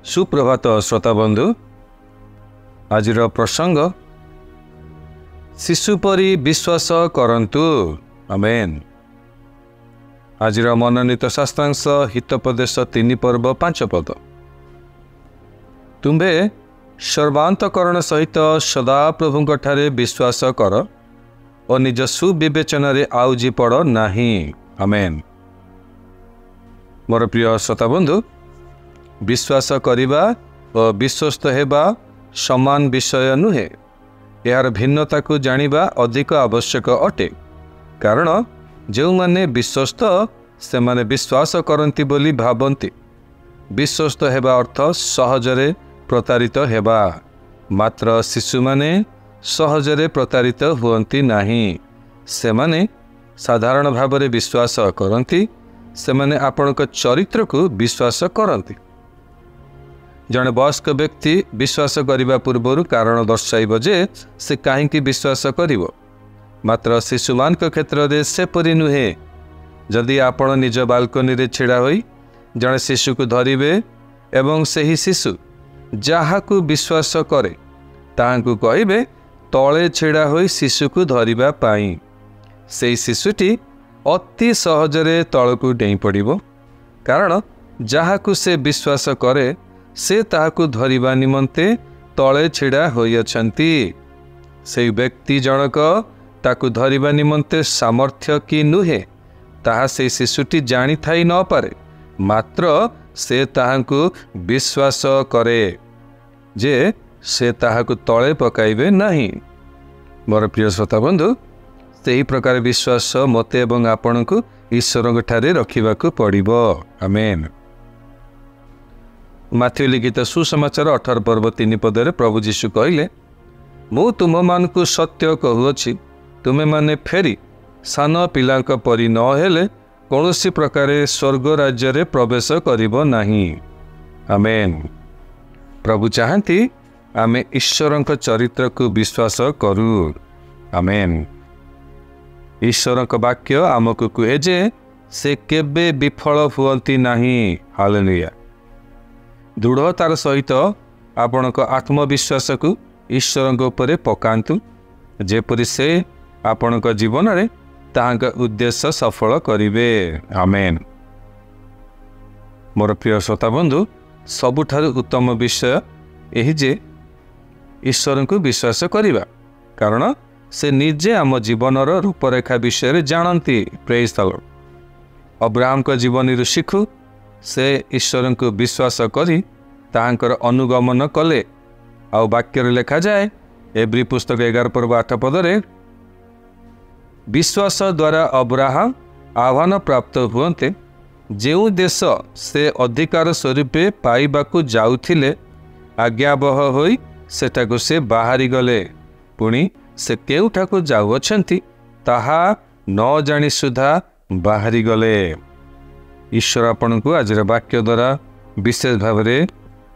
सुप्रभात श्रोता बंधु। आज प्रसंग शिशु परी विश्वास करंतु। आमेन। आज मनोनीत शास्त्रांश हितोपदेश 3 पर्व 5 पद। तुम्भे सर्वांतकरण सहित सदा प्रभुंक ठारे विश्वास कर और निज सुविवेचन आउजी पड़ नाही। आमेन। मोर प्रिय श्रोता बंधु, विश्वास करिबा और विश्वस्त हेबा समान विषय नुहे। यार भिन्नता को जानिबा अधिक आवश्यक अटे, कारण जो माने विश्वस्त से माने विश्वास करंती बोली भावंती। विश्वस्त हेबा अर्थ सहजरे प्रतारित हेबा, मात्र शिशु माने सहजरे प्रतारित हुअंती नाही। से माने साधारण भावरे विश्वास करंती, से माने आपनक चरित्र को विश्वास करंती। जड़े वयस्क व्यक्ति विश्वास करने पूर्व कारण दर्शाइब जे से कहीं विश्वास करिवो, मात्र शिशु मान क्षेत्र में सेपरी नुहे। जदि आपण निज बालकनी रे छिड़ा होई जड़े शिशु को धरिबे एवं सही शिशु जहा को विश्वास करे ताहांकु कहिबे तले छिड़ा होई शिशु को धरिबा पाई, सेही शिशुटी अति सहजरे तळकु डेई पड़िबो, कारण जहा को से विश्वास करे से ताहाकु धरिबा निमंते तले छिड़ा होई अछंती। से व्यक्ति जनक ताकु धरिबा निमंते सामर्थ्य कि नुहे ताहा से शिशुटी जानी थाई न पारे, मात्र से ताहाकु विश्वास करे जे से ताहाकु तले पकाइबे नहीं। मोर प्रिय श्रोता बंधु, सही प्रकार विश्वास मते एवं आपनकु ईश्वर ठारे रखिबाकु पड़िबो। आमेन। माथ्यू लिखित सुसमाचार 18 पर्व 3 पदरे प्रभु जीशु कहले, मु तुम मान को सत्य कहूँगी, तुमे माने फेरी सान पिला परी न हेले कौनसी प्रकार स्वर्ग राज्य रे प्रवेश करिबो नाही। आमेन। प्रभु चाहती आमे ईश्वर चरित्र को विश्वास करू। आमेन। ईश्वर वाक्य आमको कहे जे से केबे विफल हुअंती नाही। हालेलुया। दृढ़तार सहित आपणक आत्मविश्वास को ईश्वर उपरे पकांतु, जेपरि से आपणक जीवन रे ताहांका उद्देश्य सफल करिवे। आमेन। मोर प्रिय श्रोता बंधु, सबुठारु उत्तम विषय एही जे ईश्वर को विश्वास करिबा, कारण से निजे आम जीवनर रूपरेखा विषय जानती। Praise the Lord. अब्राहम को जीवन शिखु से ईश्वर को विश्वास करी ताहांकर अनुगमन कले। आ वाक्य लेखा जाए एब्री पुस्तक 11 पर्व 8 पदरे, विश्वास द्वारा अब्राहम आह्वान प्राप्त हुअन्ते जेउ देश से अधिकार स्वरूपे पाइबाकु जाउथिले आज्ञाबह होई सेठाकु से बाहरी गले। पुणी से केउठाकु जाउअछंती ताहा न जानी सुधा बाहरी गले। ईश्वर आपनकु आजर वाक्य द्वारा विशेष भाव में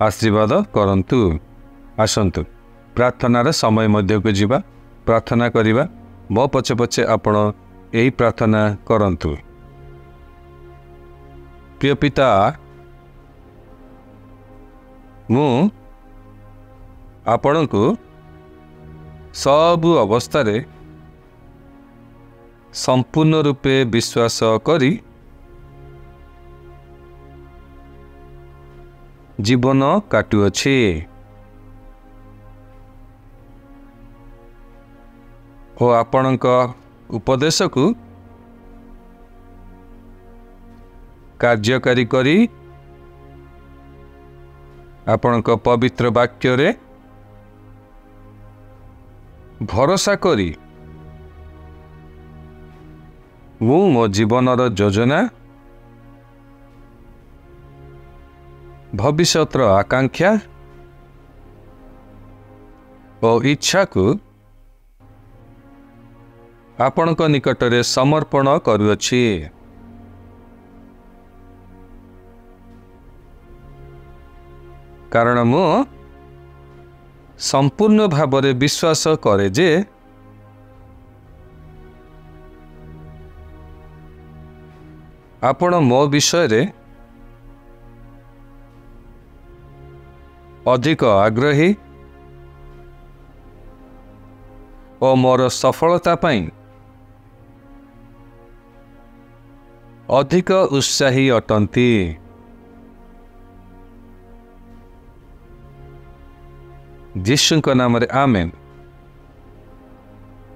आशीर्वाद करंतु। आसंतु प्रार्थनार समय मध्य को जीवा, प्रार्थना करिबा। मो पछे पछे आपण एही प्रार्थना करंतु। प्रिय पिता, मु आपनकु सबु अवस्था रे संपूर्ण रूपे विश्वास करी जीवन काटुअछि। ओ आपणक उपदेश को कार्यकारी करी आपणक पवित्र वाक्य रे भरोसा करी मु मो जीवनर योजना भविष्यतर आकांक्षा और इच्छा को आपणक निकटरे समर्पण करुअछि। कारण मु संपूर्ण भावरे विश्वास करे जे आपण मो विषय रे अधिक आग्रही और मोर सफलता पाई अधिक उत्साही अटंती। जीशुଙ୍କ नामରେ आमेन।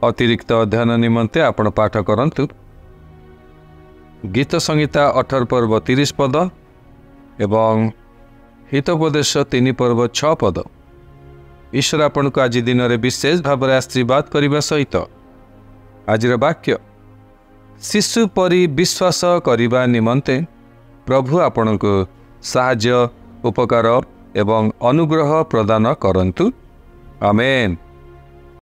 अतिरिक्त अध्ययन निमंते आपण पाठ करंतु गीत संहिता 18 पर्व 30 पद एवं हितोपदेश 3 पर्व 6 पद। ईश्वर आपण को आज दिन में विशेष भाव में आशीर्वाद करने सहित आज वाक्य शिशु परी विश्वास करने निमंते प्रभु आपण को साहाय्य उपकार एवं अनुग्रह प्रदान करंतु। आमेन।